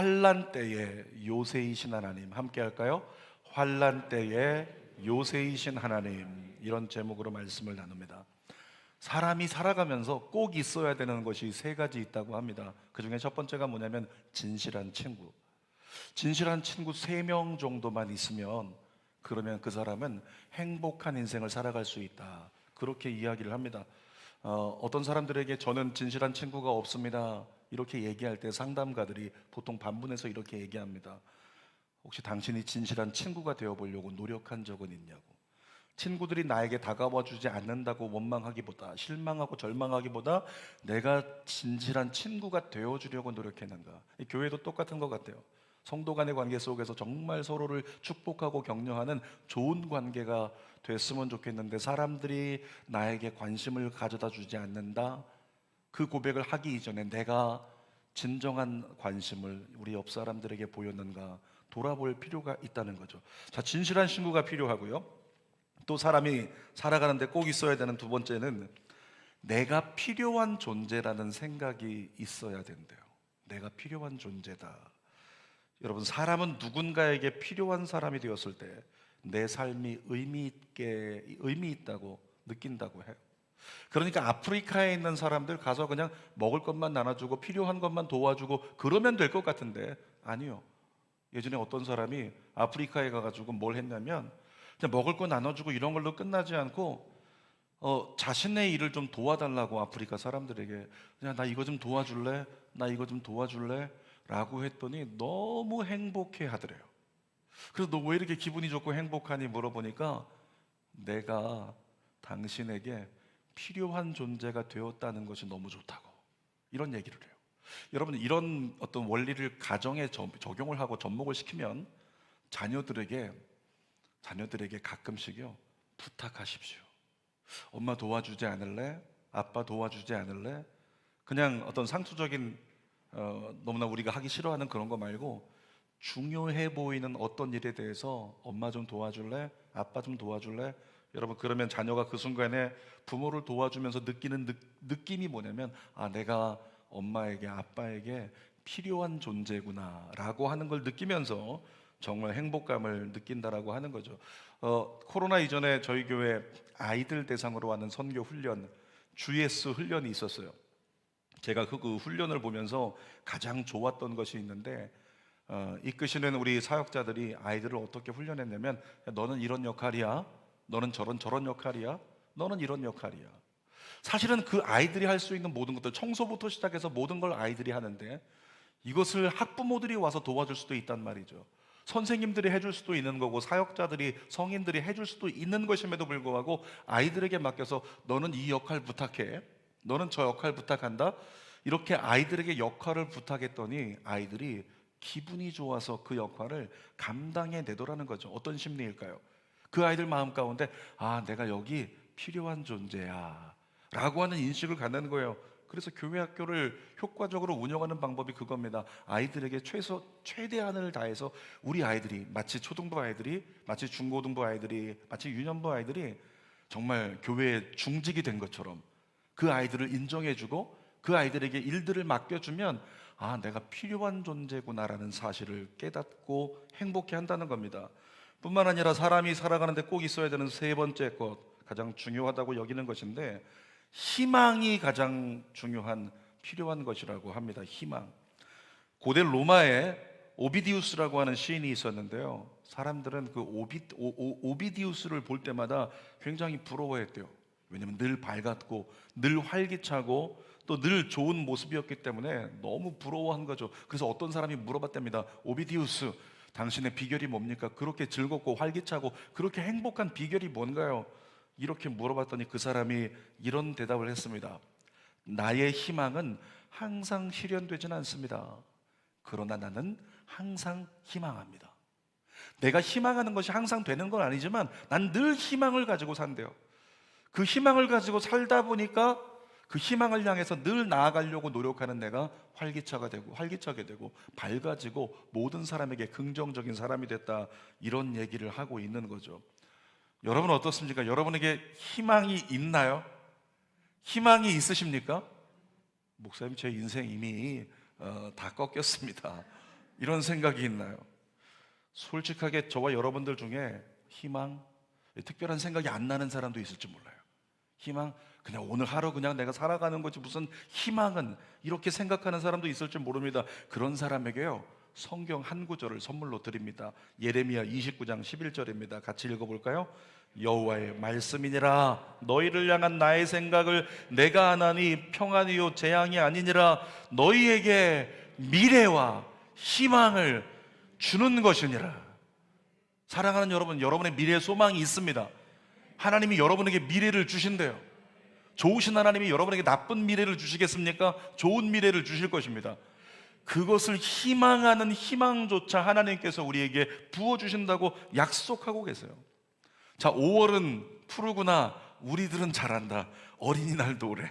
환난 때에 요새이신 하나님, 함께 할까요? 환난 때에 요새이신 하나님, 이런 제목으로 말씀을 나눕니다. 사람이 살아가면서 꼭 있어야 되는 것이 세 가지 있다고 합니다. 그 중에 첫 번째가 뭐냐면 진실한 친구. 진실한 친구 3명 정도만 있으면, 그러면 그 사람은 행복한 인생을 살아갈 수 있다, 그렇게 이야기를 합니다. 어떤 사람들에게 저는 진실한 친구가 없습니다, 이렇게 얘기할 때 상담가들이 보통 반문해서 이렇게 얘기합니다. 혹시 당신이 진실한 친구가 되어보려고 노력한 적은 있냐고. 친구들이 나에게 다가와 주지 않는다고 원망하기보다, 실망하고 절망하기보다 내가 진실한 친구가 되어주려고 노력했는가. 이 교회도 똑같은 것 같아요. 성도 간의 관계 속에서 정말 서로를 축복하고 격려하는 좋은 관계가 됐으면 좋겠는데, 사람들이 나에게 관심을 가져다 주지 않는다, 그 고백을 하기 이전에 내가 진정한 관심을 우리 옆 사람들에게 보였는가 돌아볼 필요가 있다는 거죠. 자, 진실한 친구가 필요하고요. 또 사람이 살아가는데 꼭 있어야 되는 두 번째는 내가 필요한 존재라는 생각이 있어야 된대요. 내가 필요한 존재다. 여러분, 사람은 누군가에게 필요한 사람이 되었을 때 내 삶이 의미 있다고 느낀다고 해요. 그러니까 아프리카에 있는 사람들 가서 그냥 먹을 것만 나눠주고 필요한 것만 도와주고 그러면 될 것 같은데, 아니요. 예전에 어떤 사람이 아프리카에 가가지고 뭘 했냐면, 그냥 먹을 거 나눠주고 이런 걸로 끝나지 않고 자신의 일을 좀 도와달라고 아프리카 사람들에게, 그냥 나 이거 좀 도와줄래? 나 이거 좀 도와줄래? 라고 했더니 너무 행복해 하더래요. 그래서 너 왜 이렇게 기분이 좋고 행복하니 물어보니까, 내가 당신에게 필요한 존재가 되었다는 것이 너무 좋다고, 이런 얘기를 해요. 여러분, 이런 어떤 원리를 가정에 적용을 하고 접목을 시키면 자녀들에게 가끔씩요, 부탁하십시오. 엄마 도와주지 않을래? 아빠 도와주지 않을래? 그냥 어떤 상투적인 너무나 우리가 하기 싫어하는 그런 거 말고, 중요해 보이는 어떤 일에 대해서 엄마 좀 도와줄래? 아빠 좀 도와줄래? 여러분, 그러면 자녀가 그 순간에 부모를 도와주면서 느끼는 느낌이 뭐냐면, 아, 내가 엄마에게 아빠에게 필요한 존재구나 라고 하는 걸 느끼면서 정말 행복감을 느낀다라고 하는 거죠. 코로나 이전에 저희 교회 아이들 대상으로 하는 선교 훈련, GS 훈련이 있었어요. 제가 그 훈련을 보면서 가장 좋았던 것이 있는데, 이끄시는 우리 사역자들이 아이들을 어떻게 훈련했냐면, 야, 너는 이런 역할이야, 너는 저런 역할이야, 너는 이런 역할이야. 사실은 그 아이들이 할 수 있는 모든 것들, 청소부터 시작해서 모든 걸 아이들이 하는데, 이것을 학부모들이 와서 도와줄 수도 있단 말이죠. 선생님들이 해줄 수도 있는 거고, 사역자들이, 성인들이 해줄 수도 있는 것임에도 불구하고 아이들에게 맡겨서 너는 이 역할 부탁해, 너는 저 역할 부탁한다, 이렇게 아이들에게 역할을 부탁했더니 아이들이 기분이 좋아서 그 역할을 감당해내더라는 거죠. 어떤 심리일까요? 그 아이들 마음 가운데, 아, 내가 여기 필요한 존재야 라고 하는 인식을 갖는 거예요. 그래서 교회 학교를 효과적으로 운영하는 방법이 그겁니다. 아이들에게 최대한을 다해서 우리 아이들이, 마치 초등부 아이들이, 마치 중고등부 아이들이, 마치 유년부 아이들이 정말 교회에 중직이 된 것처럼 그 아이들을 인정해주고 그 아이들에게 일들을 맡겨주면, 아, 내가 필요한 존재구나라는 사실을 깨닫고 행복해 한다는 겁니다. 뿐만 아니라 사람이 살아가는데 꼭 있어야 되는 세 번째 것, 가장 중요하다고 여기는 것인데, 희망이 가장 중요한, 필요한 것이라고 합니다. 희망. 고대 로마에 오비디우스라고 하는 시인이 있었는데요, 사람들은 그 오비디우스를 볼 때마다 굉장히 부러워했대요. 왜냐하면 늘 밝았고 늘 활기차고 또 늘 좋은 모습이었기 때문에 너무 부러워한 거죠. 그래서 어떤 사람이 물어봤답니다. 오비디우스, 당신의 비결이 뭡니까? 그렇게 즐겁고 활기차고 그렇게 행복한 비결이 뭔가요? 이렇게 물어봤더니 그 사람이 이런 대답을 했습니다. 나의 희망은 항상 실현되지는 않습니다. 그러나 나는 항상 희망합니다. 내가 희망하는 것이 항상 되는 건 아니지만 난 늘 희망을 가지고 산대요. 그 희망을 가지고 살다 보니까 그 희망을 향해서 늘 나아가려고 노력하는 내가 활기차게 되고 밝아지고 모든 사람에게 긍정적인 사람이 됐다, 이런 얘기를 하고 있는 거죠. 여러분 어떻습니까? 여러분에게 희망이 있나요? 희망이 있으십니까? 목사님, 제 인생 이미 다 꺾였습니다. 이런 생각이 있나요? 솔직하게 저와 여러분들 중에 희망, 특별한 생각이 안 나는 사람도 있을지 몰라요. 희망, 그냥 오늘 하루 그냥 내가 살아가는 거지 무슨 희망은, 이렇게 생각하는 사람도 있을지 모릅니다. 그런 사람에게요, 성경 한 구절을 선물로 드립니다. 예레미야 29장 11절입니다. 같이 읽어볼까요? 여호와의 말씀이니라. 너희를 향한 나의 생각을 내가 아나니 평안이요 재앙이 아니니라. 너희에게 미래와 희망을 주는 것이니라. 사랑하는 여러분, 여러분의 미래의 소망이 있습니다. 하나님이 여러분에게 미래를 주신대요. 좋으신 하나님이 여러분에게 나쁜 미래를 주시겠습니까? 좋은 미래를 주실 것입니다. 그것을 희망하는 희망조차 하나님께서 우리에게 부어주신다고 약속하고 계세요. 자, 5월은 푸르구나, 우리들은 잘한다, 어린이날도 오래.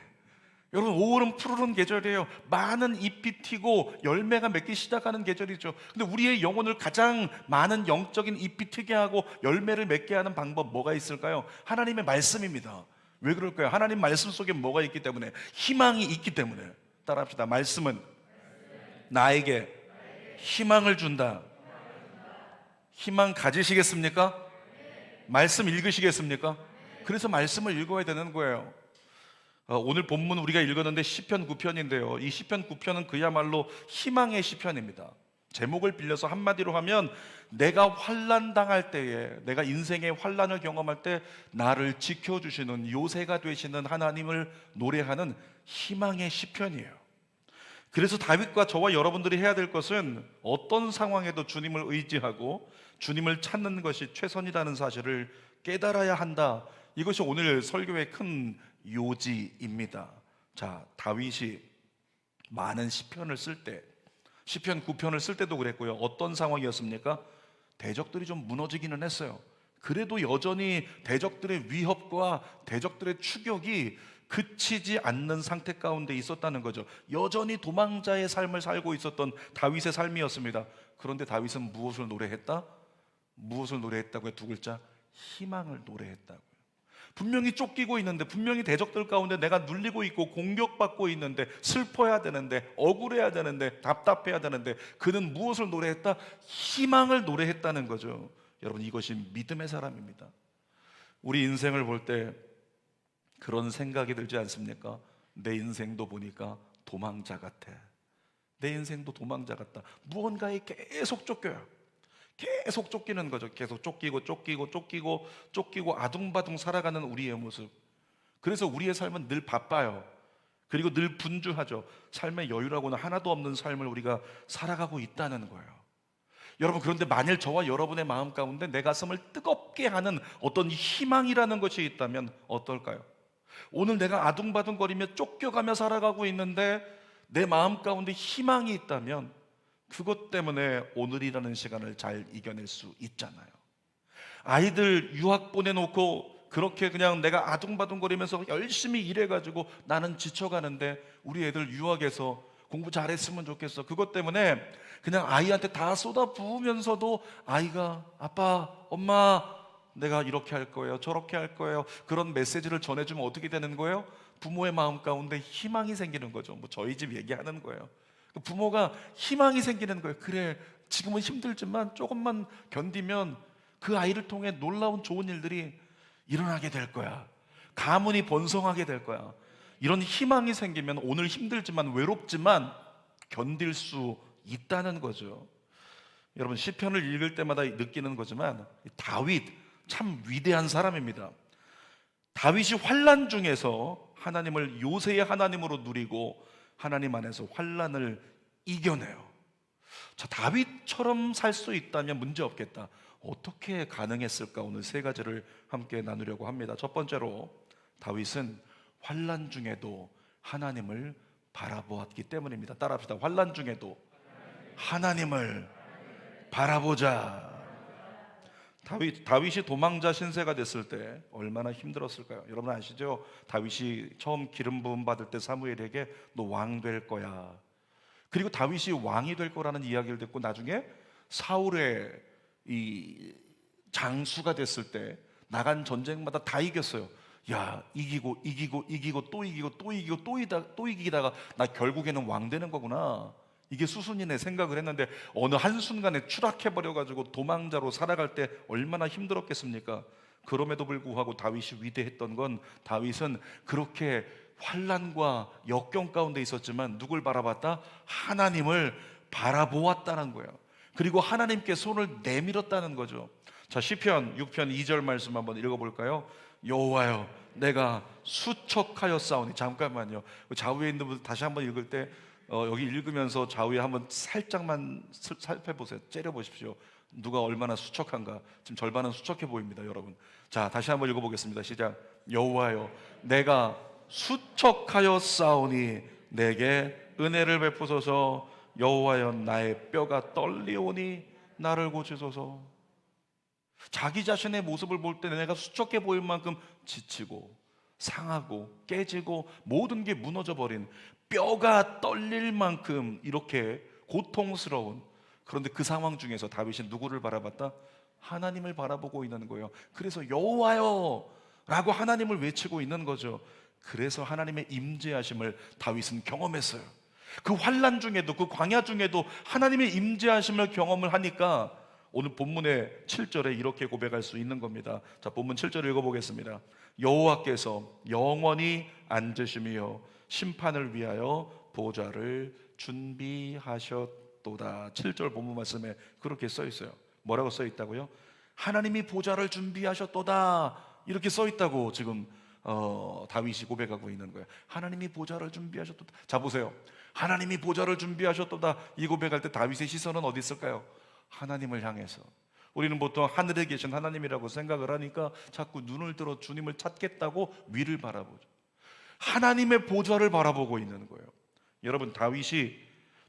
여러분, 5월은 푸르른 계절이에요. 많은 잎이 튀고 열매가 맺기 시작하는 계절이죠. 근데 우리의 영혼을 가장 많은 영적인 잎이 튀게 하고 열매를 맺게 하는 방법 뭐가 있을까요? 하나님의 말씀입니다. 왜 그럴까요? 하나님 말씀 속에 뭐가 있기 때문에? 희망이 있기 때문에. 따라합시다. 말씀은 나에게 희망을 준다. 희망 가지시겠습니까? 말씀 읽으시겠습니까? 그래서 말씀을 읽어야 되는 거예요. 오늘 본문 우리가 읽었는데 시편 9편인데요. 이 시편 9편은 그야말로 희망의 시편입니다. 제목을 빌려서 한마디로 하면, 내가 환난 당할 때에, 내가 인생의 환난을 경험할 때 나를 지켜주시는 요새가 되시는 하나님을 노래하는 희망의 시편이에요. 그래서 다윗과 저와 여러분들이 해야 될 것은 어떤 상황에도 주님을 의지하고 주님을 찾는 것이 최선이라는 사실을 깨달아야 한다. 이것이 오늘 설교의 큰 요지입니다. 자, 다윗이 많은 시편을 쓸 때, 시편 9편을 쓸 때도 그랬고요. 어떤 상황이었습니까? 대적들이 좀 무너지기는 했어요. 그래도 여전히 대적들의 위협과 대적들의 추격이 그치지 않는 상태 가운데 있었다는 거죠. 여전히 도망자의 삶을 살고 있었던 다윗의 삶이었습니다. 그런데 다윗은 무엇을 노래했다? 무엇을 노래했다고요? 두 글자, 희망을 노래했다고요. 분명히 쫓기고 있는데, 분명히 대적들 가운데 내가 눌리고 있고 공격받고 있는데, 슬퍼해야 되는데, 억울해야 되는데, 답답해야 되는데, 그는 무엇을 노래했다? 희망을 노래했다는 거죠. 여러분, 이것이 믿음의 사람입니다. 우리 인생을 볼 때 그런 생각이 들지 않습니까? 내 인생도 보니까 도망자 같아. 내 인생도 도망자 같다. 무언가에 계속 쫓겨요. 계속 쫓기는 거죠. 계속 쫓기고 아둥바둥 살아가는 우리의 모습. 그래서 우리의 삶은 늘 바빠요. 그리고 늘 분주하죠. 삶의 여유라고는 하나도 없는 삶을 우리가 살아가고 있다는 거예요. 여러분, 그런데 만일 저와 여러분의 마음 가운데 내 가슴을 뜨겁게 하는 어떤 희망이라는 것이 있다면 어떨까요? 오늘 내가 아둥바둥거리며 쫓겨가며 살아가고 있는데 내 마음 가운데 희망이 있다면 그것 때문에 오늘이라는 시간을 잘 이겨낼 수 있잖아요. 아이들 유학 보내놓고 그렇게 그냥 내가 아둥바둥거리면서 열심히 일해가지고 나는 지쳐가는데, 우리 애들 유학에서 공부 잘했으면 좋겠어. 그것 때문에 그냥 아이한테 다 쏟아부으면서도 아이가 아빠, 엄마, 내가 이렇게 할 거예요, 저렇게 할 거예요, 그런 메시지를 전해주면 어떻게 되는 거예요? 부모의 마음 가운데 희망이 생기는 거죠. 뭐 저희 집 얘기하는 거예요. 부모가 희망이 생기는 거예요. 그래, 지금은 힘들지만 조금만 견디면 그 아이를 통해 놀라운 좋은 일들이 일어나게 될 거야. 가문이 번성하게 될 거야. 이런 희망이 생기면 오늘 힘들지만 외롭지만 견딜 수 있다는 거죠. 여러분, 시편을 읽을 때마다 느끼는 거지만 다윗 참 위대한 사람입니다. 다윗이 환난 중에서 하나님을 요새의 하나님으로 누리고 하나님 안에서 환난을 이겨내요. 자, 다윗처럼 살 수 있다면 문제 없겠다. 어떻게 가능했을까? 오늘 세 가지를 함께 나누려고 합니다. 첫 번째로, 다윗은 환난 중에도 하나님을 바라보았기 때문입니다. 따라합시다. 환난 중에도 하나님을 바라보자. 다윗이 도망자 신세가 됐을 때 얼마나 힘들었을까요? 여러분 아시죠? 다윗이 처음 기름 부음 받을 때 사무엘에게 너 왕 될 거야. 그리고 다윗이 왕이 될 거라는 이야기를 듣고 나중에 사울의 이 장수가 됐을 때 나간 전쟁마다 다 이겼어요. 야, 이기고 또 이기고 또 이기고 또 이기다가 나 결국에는 왕 되는 거구나. 이게 수순이네 생각을 했는데 어느 한순간에 추락해버려가지고 도망자로 살아갈 때 얼마나 힘들었겠습니까? 그럼에도 불구하고 다윗이 위대했던 건, 다윗은 그렇게 환난과 역경 가운데 있었지만 누굴 바라봤다? 하나님을 바라보았다는 거예요. 그리고 하나님께 손을 내밀었다는 거죠. 자, 시편 6편 2절 말씀 한번 읽어볼까요? 여호와여, 내가 수척하였사오니. 잠깐만요, 좌우에 있는 분들 다시 한번 읽을 때 여기 읽으면서 좌우에 한번 살짝만 살펴보세요. 째려보십시오. 누가 얼마나 수척한가. 지금 절반은 수척해 보입니다, 여러분. 자, 다시 한번 읽어보겠습니다. 시작. 여호와여, 내가 수척하였사오니 내게 은혜를 베푸소서. 여호와여, 나의 뼈가 떨리오니 나를 고치소서. 자기 자신의 모습을 볼 때 내가 수척해 보일 만큼 지치고 상하고 깨지고 모든 게 무너져 버린, 뼈가 떨릴 만큼 이렇게 고통스러운, 그런데 그 상황 중에서 다윗이 누구를 바라봤다? 하나님을 바라보고 있는 거예요. 그래서 여호와여 라고 하나님을 외치고 있는 거죠. 그래서 하나님의 임재하심을 다윗은 경험했어요. 그 환난 중에도, 그 광야 중에도 하나님의 임재하심을 경험을 하니까 오늘 본문의 7절에 이렇게 고백할 수 있는 겁니다. 자, 본문 7절 읽어보겠습니다. 여호와께서 영원히 앉으시며 심판을 위하여 보좌를 준비하셨도다. 7절 본문 말씀에 그렇게 써 있어요. 뭐라고 써 있다고요? 하나님이 보좌를 준비하셨도다, 이렇게 써 있다고 지금 다윗이 고백하고 있는 거예요. 하나님이 보좌를 준비하셨도다. 자, 보세요. 하나님이 보좌를 준비하셨도다, 이 고백할 때 다윗의 시선은 어디 있을까요? 하나님을 향해서. 우리는 보통 하늘에 계신 하나님이라고 생각을 하니까 자꾸 눈을 들어 주님을 찾겠다고 위를 바라보죠. 하나님의 보좌를 바라보고 있는 거예요. 여러분, 다윗이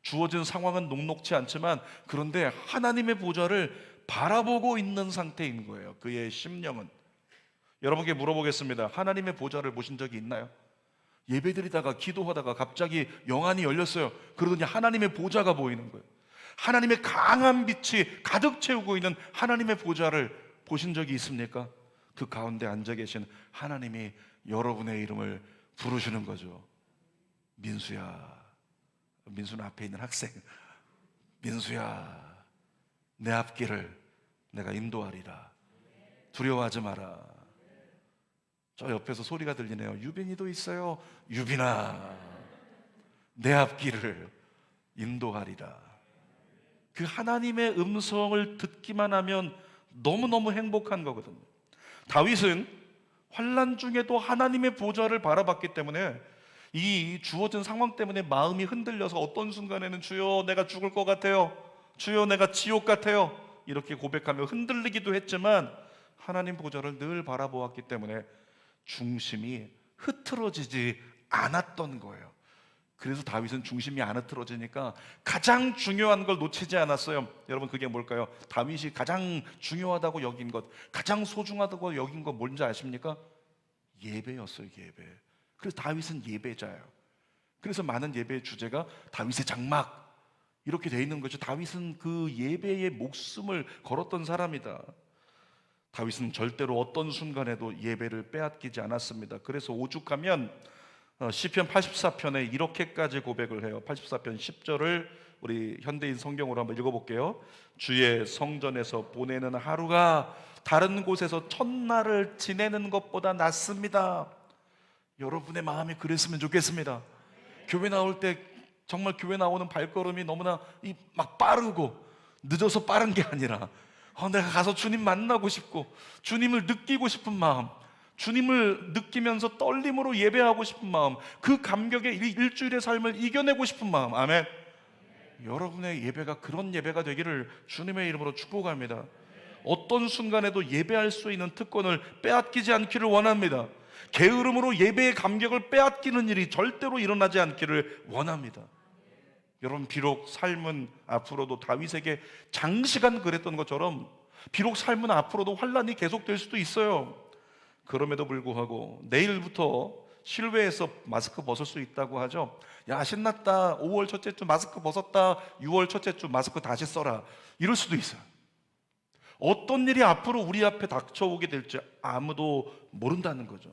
주어진 상황은 녹록치 않지만 그런데 하나님의 보좌를 바라보고 있는 상태인 거예요. 그의 심령은. 여러분께 물어보겠습니다. 하나님의 보좌를 보신 적이 있나요? 예배드리다가 기도하다가 갑자기 영안이 열렸어요. 그러더니 하나님의 보좌가 보이는 거예요. 하나님의 강한 빛이 가득 채우고 있는 하나님의 보좌를 보신 적이 있습니까? 그 가운데 앉아 계신 하나님이 여러분의 이름을 부르시는 거죠. 민수야. 민수는 앞에 있는 학생. 민수야, 내 앞길을 내가 인도하리라. 두려워하지 마라. 저 옆에서 소리가 들리네요. 유빈이도 있어요. 유빈아, 내 앞길을 인도하리라. 그 하나님의 음성을 듣기만 하면 너무너무 행복한 거거든요. 다윗은 환난 중에도 하나님의 보좌를 바라봤기 때문에 이 주어진 상황 때문에 마음이 흔들려서 어떤 순간에는 주여 내가 죽을 것 같아요, 주여 내가 지옥 같아요, 이렇게 고백하며 흔들리기도 했지만 하나님 보좌를 늘 바라보았기 때문에 중심이 흐트러지지 않았던 거예요. 그래서 다윗은 중심이 안 흐트러지니까 가장 중요한 걸 놓치지 않았어요. 여러분, 그게 뭘까요? 다윗이 가장 중요하다고 여긴 것, 가장 소중하다고 여긴 것 뭔지 아십니까? 예배였어요. 예배. 그래서 다윗은 예배자예요. 그래서 많은 예배의 주제가 다윗의 장막, 이렇게 돼 있는 거죠. 다윗은 그 예배에 목숨을 걸었던 사람이다. 다윗은 절대로 어떤 순간에도 예배를 빼앗기지 않았습니다. 그래서 오죽하면 시편 84편에 이렇게까지 고백을 해요. 84편 10절을 우리 현대인 성경으로 한번 읽어볼게요. 주의 성전에서 보내는 하루가 다른 곳에서 첫날을 지내는 것보다 낫습니다. 여러분의 마음이 그랬으면 좋겠습니다. 교회 나올 때 정말 교회 나오는 발걸음이 너무나 막 빠르고 늦어서 빠른 게 아니라 내가 가서 주님 만나고 싶고 주님을 느끼고 싶은 마음, 주님을 느끼면서 떨림으로 예배하고 싶은 마음, 그 감격의 일주일의 삶을 이겨내고 싶은 마음. 아멘. 여러분의 예배가 그런 예배가 되기를 주님의 이름으로 축복합니다. 어떤 순간에도 예배할 수 있는 특권을 빼앗기지 않기를 원합니다. 게으름으로 예배의 감격을 빼앗기는 일이 절대로 일어나지 않기를 원합니다. 여러분, 비록 삶은 앞으로도 다윗에게 장시간 그랬던 것처럼 비록 삶은 앞으로도 환난이 계속될 수도 있어요. 그럼에도 불구하고 내일부터 실외에서 마스크 벗을 수 있다고 하죠. 야, 신났다, 5월 첫째 주 마스크 벗었다, 6월 첫째 주 마스크 다시 써라, 이럴 수도 있어요. 어떤 일이 앞으로 우리 앞에 닥쳐오게 될지 아무도 모른다는 거죠.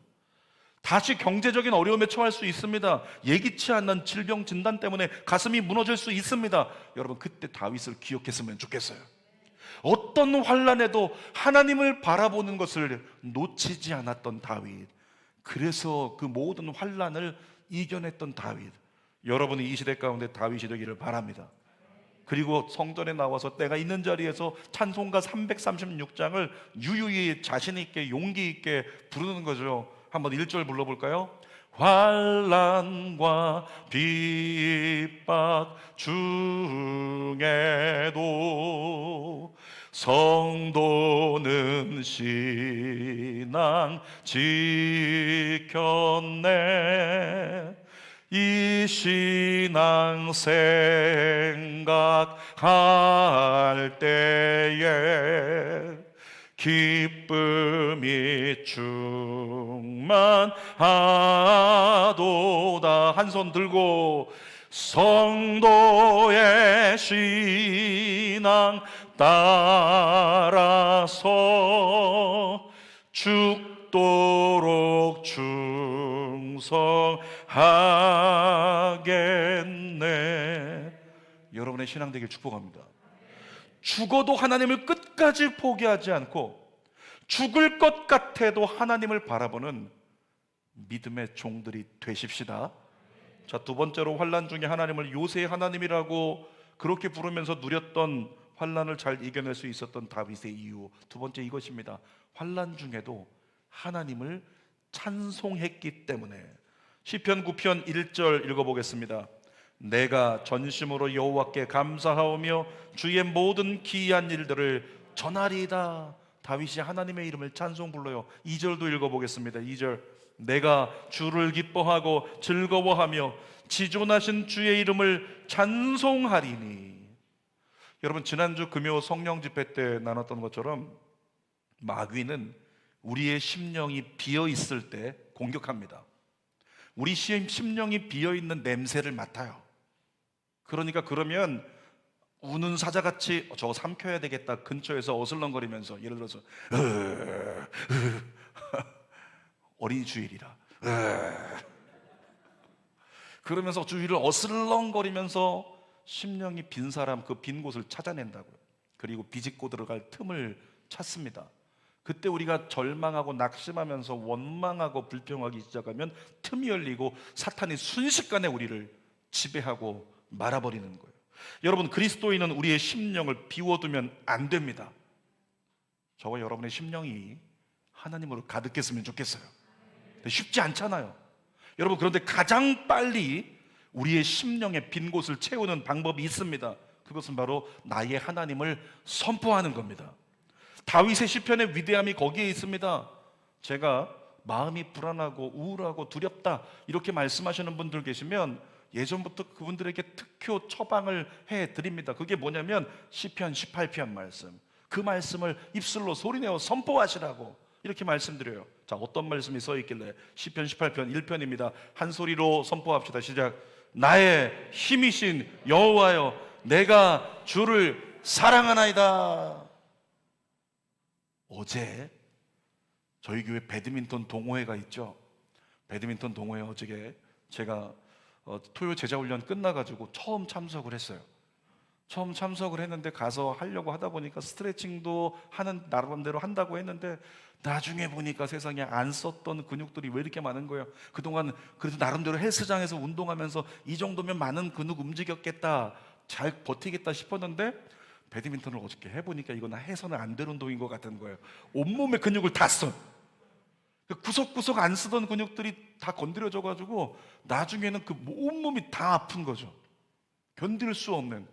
다시 경제적인 어려움에 처할 수 있습니다. 예기치 않는 질병 진단 때문에 가슴이 무너질 수 있습니다. 여러분, 그때 다윗을 기억했으면 좋겠어요. 어떤 환난에도 하나님을 바라보는 것을 놓치지 않았던 다윗, 그래서 그 모든 환난을 이겨냈던 다윗, 여러분이 이 시대 가운데 다윗이 되기를 바랍니다. 그리고 성전에 나와서 내가 있는 자리에서 찬송가 336장을 유유히 자신 있게 용기 있게 부르는 거죠. 한번 1절 불러볼까요? 환난과 핍박 중에도 성도는 신앙 지켰네. 이 신앙 생각할 때에 기쁨이 충만하도다. 한 손 들고 성도의 신앙 따라서 죽도록 충성하겠네. 여러분의 신앙 되길 축복합니다. 죽어도 하나님을 끝까지 포기하지 않고 죽을 것 같아도 하나님을 바라보는 믿음의 종들이 되십시다. 자, 두 번째로 환난 중에 하나님을 요새의 하나님이라고 그렇게 부르면서 누렸던 환난을 잘 이겨낼 수 있었던 다윗의 이유, 두 번째 이것입니다. 환난 중에도 하나님을 찬송했기 때문에. 시편 9편 1절 읽어보겠습니다. 내가 전심으로 여호와께 감사하오며 주의 모든 기이한 일들을 전하리이다. 다윗이 하나님의 이름을 찬송 불러요. 2절도 읽어보겠습니다. 2절 내가 주를 기뻐하고 즐거워하며 지존하신 주의 이름을 찬송하리니. 여러분, 지난주 금요 성령 집회 때 나눴던 것처럼 마귀는 우리의 심령이 비어있을 때 공격합니다. 우리 심령이 비어있는 냄새를 맡아요. 그러니까 그러면 우는 사자같이 저거 삼켜야 되겠다 근처에서 어슬렁거리면서, 예를 들어서 어린이 주일이라 그러면서 주위를 어슬렁거리면서 심령이 빈 사람, 그 빈 곳을 찾아낸다고요. 그리고 비집고 들어갈 틈을 찾습니다. 그때 우리가 절망하고 낙심하면서 원망하고 불평하기 시작하면 틈이 열리고 사탄이 순식간에 우리를 지배하고 말아버리는 거예요. 여러분, 그리스도인은 우리의 심령을 비워두면 안 됩니다. 저와 여러분의 심령이 하나님으로 가득했으면 좋겠어요. 쉽지 않잖아요. 여러분, 그런데 가장 빨리 우리의 심령의 빈 곳을 채우는 방법이 있습니다. 그것은 바로 나의 하나님을 선포하는 겁니다. 다윗의 시편의 위대함이 거기에 있습니다. 제가 마음이 불안하고 우울하고 두렵다 이렇게 말씀하시는 분들 계시면 예전부터 그분들에게 특효 처방을 해드립니다. 그게 뭐냐면 시편 18편 말씀, 그 말씀을 입술로 소리내어 선포하시라고 이렇게 말씀드려요. 자, 어떤 말씀이 써 있길래? 시편 18편 1편입니다. 한 소리로 선포합시다. 시작. 나의 힘이신 여호와여, 내가 주를 사랑하나이다. 어제 저희 교회 배드민턴 동호회가 있죠. 배드민턴 동호회 어저께 제가 토요 제자훈련 끝나가지고 처음 참석을 했어요. 처음 참석을 했는데 가서 하려고 하다 보니까 스트레칭도 하는 나름대로 한다고 했는데 나중에 보니까 세상에 안 썼던 근육들이 왜 이렇게 많은 거예요. 그동안 그래도 나름대로 헬스장에서 운동하면서 이 정도면 많은 근육 움직였겠다, 잘 버티겠다 싶었는데 배드민턴을 어저께 해보니까 이건 해서는 안 될 운동인 것 같은 거예요. 온몸의 근육을 다 써. 구석구석 안 쓰던 근육들이 다 건드려져가지고 나중에는 그 온몸이 다 아픈 거죠. 견딜 수 없는.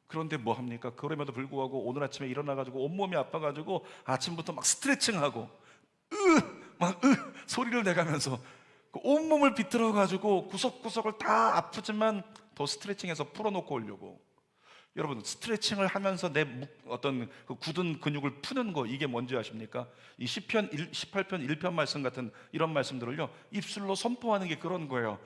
그런데 뭐 합니까? 그럼에도 불구하고 오늘 아침에 일어나가지고 온몸이 아파가지고 아침부터 막 스트레칭하고 소리를 내가면서 그 온몸을 비틀어가지고 구석구석을 다 아프지만 더 스트레칭해서 풀어놓고 오려고. 여러분, 스트레칭을 하면서 내 어떤 그 굳은 근육을 푸는 거, 이게 뭔지 아십니까? 이 시편 18편 1편 말씀 같은 이런 말씀들을요 입술로 선포하는 게 그런 거예요.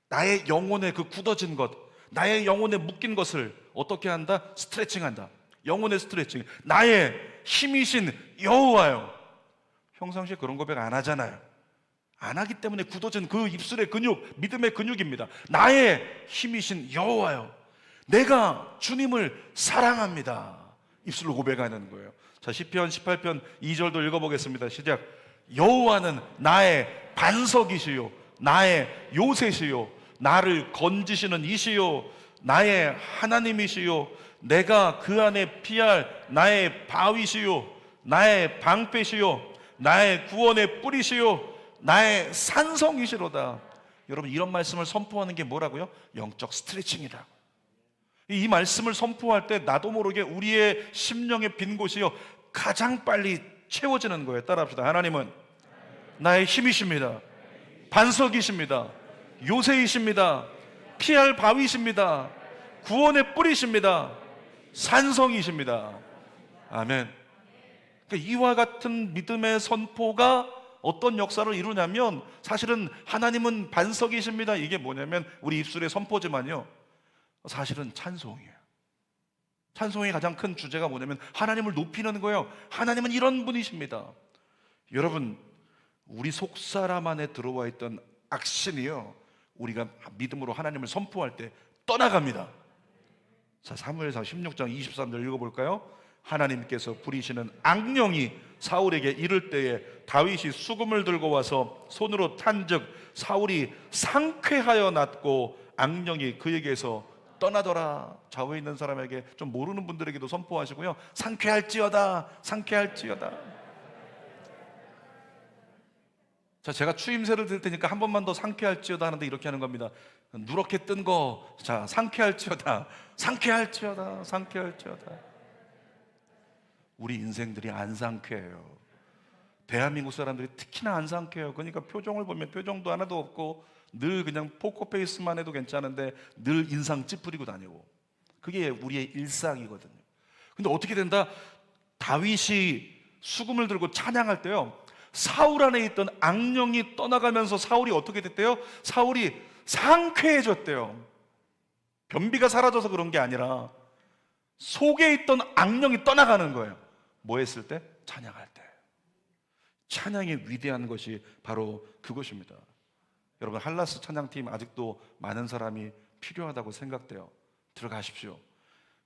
나의 영혼의 그 굳어진 것, 나의 영혼에 묶인 것을 어떻게 한다? 스트레칭한다. 영혼의 스트레칭. 나의 힘이신 여호와요. 평상시에 그런 고백 안 하잖아요. 안 하기 때문에 굳어진 그 입술의 근육, 믿음의 근육입니다. 나의 힘이신 여호와여, 내가 주님을 사랑합니다. 입술로 고백하는 거예요. 자, 시편 18편 2절도 읽어보겠습니다. 시작. 여호와는 나의 반석이시요 나의 요새시요 나를 건지시는 이시요 나의 하나님이시요 내가 그 안에 피할 나의 바위시요 나의 방패시요 나의 구원의 뿌리시요 나의 산성이시로다. 여러분, 이런 말씀을 선포하는 게 뭐라고요? 영적 스트레칭이다. 이 말씀을 선포할 때 나도 모르게 우리의 심령의 빈 곳이요 가장 빨리 채워지는 거예요. 따라합시다. 하나님은 나의 힘이십니다. 반석이십니다. 요새이십니다. 피할 바위십니다. 구원의 뿌리십니다. 산성이십니다. 아멘. 그러니까 이와 같은 믿음의 선포가 어떤 역사를 이루냐면, 사실은 하나님은 반석이십니다, 이게 뭐냐면 우리 입술의 선포지만요, 사실은 찬송이에요. 찬송의 가장 큰 주제가 뭐냐면 하나님을 높이는 거예요. 하나님은 이런 분이십니다. 여러분, 우리 속사람 안에 들어와 있던 악신이요, 우리가 믿음으로 하나님을 선포할 때 떠나갑니다. 자, 사무엘상 16장 23절 읽어볼까요? 하나님께서 부리시는 악령이 사울에게 이를 때에 다윗이 수금을 들고 와서 손으로 탄즉 사울이 상쾌하여 낫고 악령이 그에게서 떠나더라. 좌우에 있는 사람에게, 좀 모르는 분들에게도 선포하시고요, 상쾌할지어다, 상쾌할지어다. 자, 제가 추임새를 들 테니까 한 번만 더 상쾌할지어다 하는데 이렇게 하는 겁니다. 누렇게 뜬 거, 자, 상쾌할지어다, 상쾌할지어다, 상쾌할지어다. 우리 인생들이 안 상쾌해요. 대한민국 사람들이 특히나 안 상쾌해요. 그러니까 표정을 보면 표정도 하나도 없고 늘 그냥 포커페이스만 해도 괜찮은데 늘 인상 찌푸리고 다니고, 그게 우리의 일상이거든요. 근데 어떻게 된다? 다윗이 수금을 들고 찬양할 때요, 사울 안에 있던 악령이 떠나가면서 사울이 어떻게 됐대요? 사울이 상쾌해졌대요. 변비가 사라져서 그런 게 아니라 속에 있던 악령이 떠나가는 거예요. 뭐 했을 때? 찬양할 때. 찬양의 위대한 것이 바로 그것입니다. 여러분, 할라스 찬양팀 아직도 많은 사람이 필요하다고 생각돼요. 들어가십시오.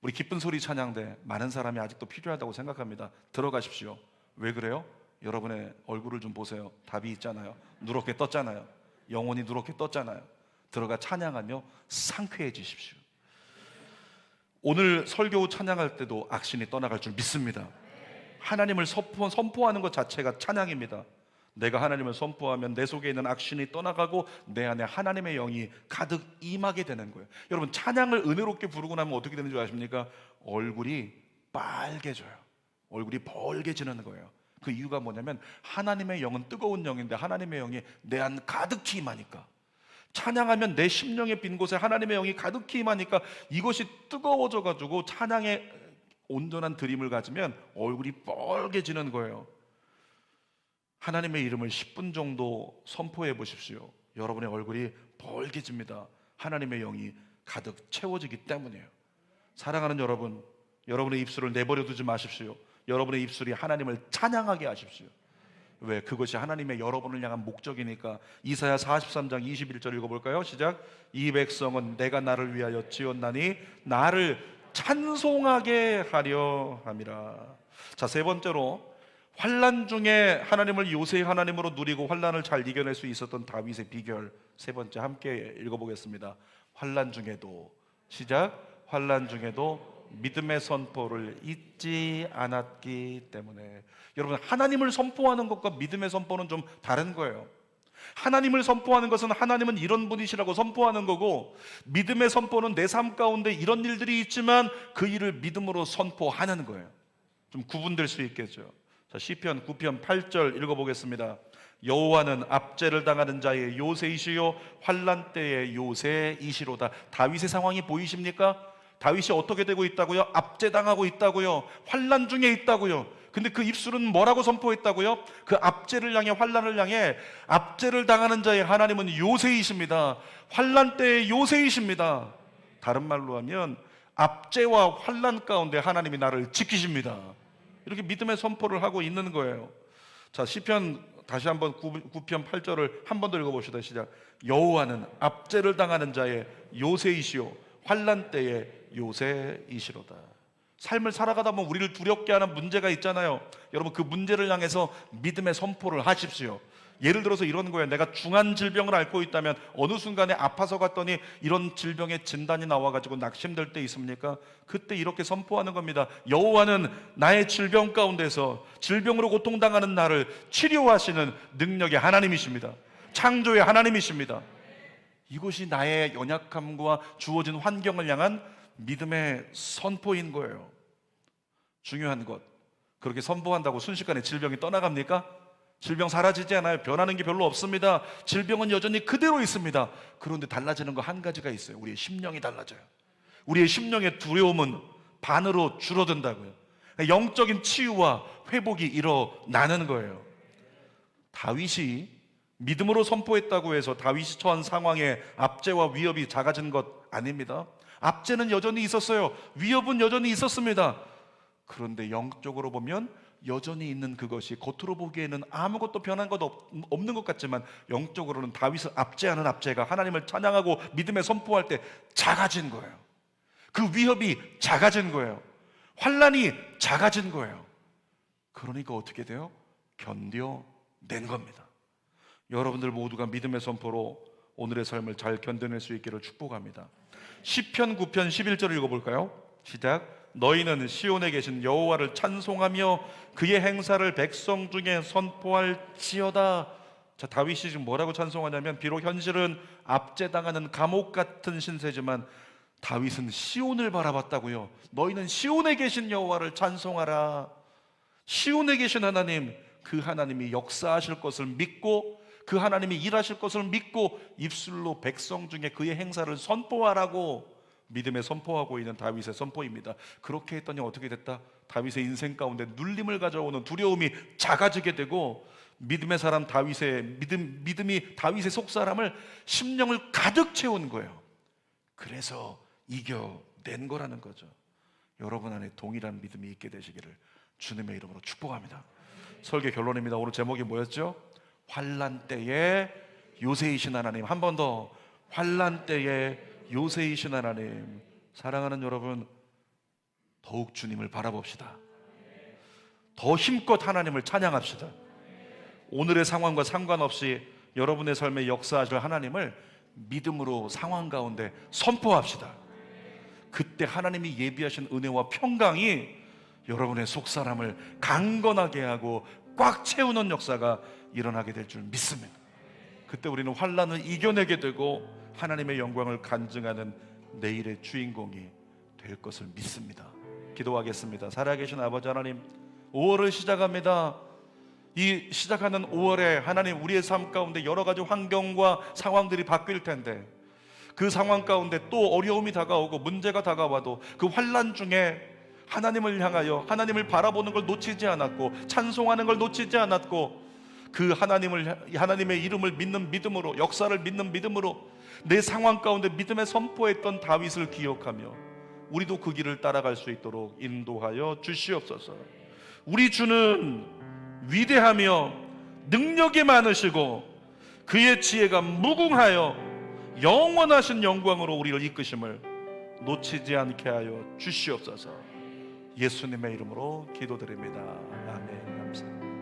우리 기쁜 소리 찬양대 많은 사람이 아직도 필요하다고 생각합니다. 들어가십시오. 왜 그래요? 여러분의 얼굴을 좀 보세요. 답이 있잖아요. 누렇게 떴잖아요. 영혼이 누렇게 떴잖아요. 들어가 찬양하며 상쾌해지십시오. 오늘 설교 찬양할 때도 악신이 떠나갈 줄 믿습니다. 하나님을 선포하는 것 자체가 찬양입니다. 내가 하나님을 선포하면 내 속에 있는 악신이 떠나가고 내 안에 하나님의 영이 가득 임하게 되는 거예요. 여러분, 찬양을 은혜롭게 부르고 나면 어떻게 되는 줄 아십니까? 얼굴이 빨개져요. 얼굴이 벌개지는 거예요. 그 이유가 뭐냐면 하나님의 영은 뜨거운 영인데 하나님의 영이 내 안 가득히 임하니까. 찬양하면 내 심령의 빈 곳에 하나님의 영이 가득히 임하니까 이것이 뜨거워져 가지고 찬양의 온전한 드림을 가지면 얼굴이 빨개지는 거예요. 하나님의 이름을 10분 정도 선포해 보십시오. 여러분의 얼굴이 벌개집니다. 하나님의 영이 가득 채워지기 때문이에요. 사랑하는 여러분, 여러분의 입술을 내버려 두지 마십시오. 여러분의 입술이 하나님을 찬양하게 하십시오. 왜? 그것이 하나님의 여러분을 향한 목적이니까. 이사야 43장 21절 읽어볼까요? 시작. 이 백성은 내가 나를 위하여 지었나니 나를 찬송하게 하려 함이라. 자, 세 번째로, 환난 중에 하나님을 요새의 하나님으로 누리고 환난을 잘 이겨낼 수 있었던 다윗의 비결, 세 번째 함께 읽어보겠습니다. 환난 중에도, 시작. 환난 중에도 믿음의 선포를 잊지 않았기 때문에. 여러분, 하나님을 선포하는 것과 믿음의 선포는 좀 다른 거예요. 하나님을 선포하는 것은 하나님은 이런 분이시라고 선포하는 거고, 믿음의 선포는 내 삶 가운데 이런 일들이 있지만 그 일을 믿음으로 선포하는 거예요. 좀 구분될 수 있겠죠. 자, 시편 9편 8절 읽어보겠습니다. 여호와는 압제를 당하는 자의 요새이시요 환난 때의 요새이시로다. 다윗의 상황이 보이십니까? 다윗이 어떻게 되고 있다고요? 압제당하고 있다고요. 환난 중에 있다고요. 근데 그 입술은 뭐라고 선포했다고요? 그 압제를 향해, 환난을 향해, 압제를 당하는 자의 하나님은 요새이십니다. 환난 때의 요새이십니다. 다른 말로 하면 압제와 환난 가운데 하나님이 나를 지키십니다. 이렇게 믿음의 선포를 하고 있는 거예요. 자, 시편 다시 한번 9편 8절을 한 번 더 읽어봅시다. 시작. 여호와는 압제를 당하는 자의 요새이시오 환난 때의 요새이시로다. 삶을 살아가다 보면 우리를 두렵게 하는 문제가 있잖아요. 여러분, 그 문제를 향해서 믿음의 선포를 하십시오. 예를 들어서 이런 거예요. 내가 중한 질병을 앓고 있다면 어느 순간에 아파서 갔더니 이런 질병의 진단이 나와가지고 낙심될 때 있습니까? 그때 이렇게 선포하는 겁니다. 여호와는 나의 질병 가운데서 질병으로 고통당하는 나를 치료하시는 능력의 하나님이십니다. 창조의 하나님이십니다. 이것이 나의 연약함과 주어진 환경을 향한 믿음의 선포인 거예요. 중요한 것, 그렇게 선포한다고 순식간에 질병이 떠나갑니까? 질병 사라지지 않아요. 변하는 게 별로 없습니다. 질병은 여전히 그대로 있습니다. 그런데 달라지는 거 한 가지가 있어요. 우리의 심령이 달라져요. 우리의 심령의 두려움은 반으로 줄어든다고요. 영적인 치유와 회복이 일어나는 거예요. 다윗이 믿음으로 선포했다고 해서 다윗이 처한 상황의 압제와 위협이 작아진 것 아닙니다. 압제는 여전히 있었어요. 위협은 여전히 있었습니다. 그런데 영적으로 보면 여전히 있는 그것이 겉으로 보기에는 아무것도 변한 것 없는 것 같지만 영적으로는 다윗을 압제하는 압제가 하나님을 찬양하고 믿음에 선포할 때 작아진 거예요. 그 위협이 작아진 거예요. 환난이 작아진 거예요. 그러니까 어떻게 돼요? 견뎌낸 겁니다. 여러분들 모두가 믿음의 선포로 오늘의 삶을 잘 견뎌낼 수 있기를 축복합니다. 시편 9편 11절을 읽어볼까요? 시작. 너희는 시온에 계신 여호와를 찬송하며 그의 행사를 백성 중에 선포할지어다. 자, 다윗이 지금 뭐라고 찬송하냐면, 비록 현실은 압제당하는 감옥 같은 신세지만 다윗은 시온을 바라봤다고요. 너희는 시온에 계신 여호와를 찬송하라. 시온에 계신 하나님, 그 하나님이 역사하실 것을 믿고 그 하나님이 일하실 것을 믿고 입술로 백성 중에 그의 행사를 선포하라고 믿음에 선포하고 있는 다윗의 선포입니다. 그렇게 했더니 어떻게 됐다? 다윗의 인생 가운데 눌림을 가져오는 두려움이 작아지게 되고 믿음의 사람 다윗의 믿음이 다윗의 속사람을 심령을 가득 채운 거예요. 그래서 이겨낸 거라는 거죠. 여러분 안에 동일한 믿음이 있게 되시기를 주님의 이름으로 축복합니다. 설교 결론입니다. 오늘 제목이 뭐였죠? 환난 때에 요새이신 하나님. 한 번 더. 환난 때에 요새이신 하나님. 사랑하는 여러분, 더욱 주님을 바라봅시다. 더 힘껏 하나님을 찬양합시다. 오늘의 상황과 상관없이 여러분의 삶에 역사하실 하나님을 믿음으로 상황 가운데 선포합시다. 그때 하나님이 예비하신 은혜와 평강이 여러분의 속사람을 강건하게 하고 꽉 채우는 역사가 일어나게 될 줄 믿습니다. 그때 우리는 환난을 이겨내게 되고 하나님의 영광을 간증하는 내일의 주인공이 될 것을 믿습니다. 기도하겠습니다. 살아계신 아버지 하나님, 5월을 시작합니다. 이 시작하는 5월에 하나님, 우리의 삶 가운데 여러 가지 환경과 상황들이 바뀔 텐데 그 상황 가운데 또 어려움이 다가오고 문제가 다가와도 그 환난 중에 하나님을 향하여 하나님을 바라보는 걸 놓치지 않았고 찬송하는 걸 놓치지 않았고 그 하나님의 이름을 믿는 믿음으로, 역사를 믿는 믿음으로 내 상황 가운데 믿음에 선포했던 다윗을 기억하며 우리도 그 길을 따라갈 수 있도록 인도하여 주시옵소서. 우리 주는 위대하며 능력이 많으시고 그의 지혜가 무궁하여 영원하신 영광으로 우리를 이끄심을 놓치지 않게 하여 주시옵소서. 예수님의 이름으로 기도드립니다. 아멘.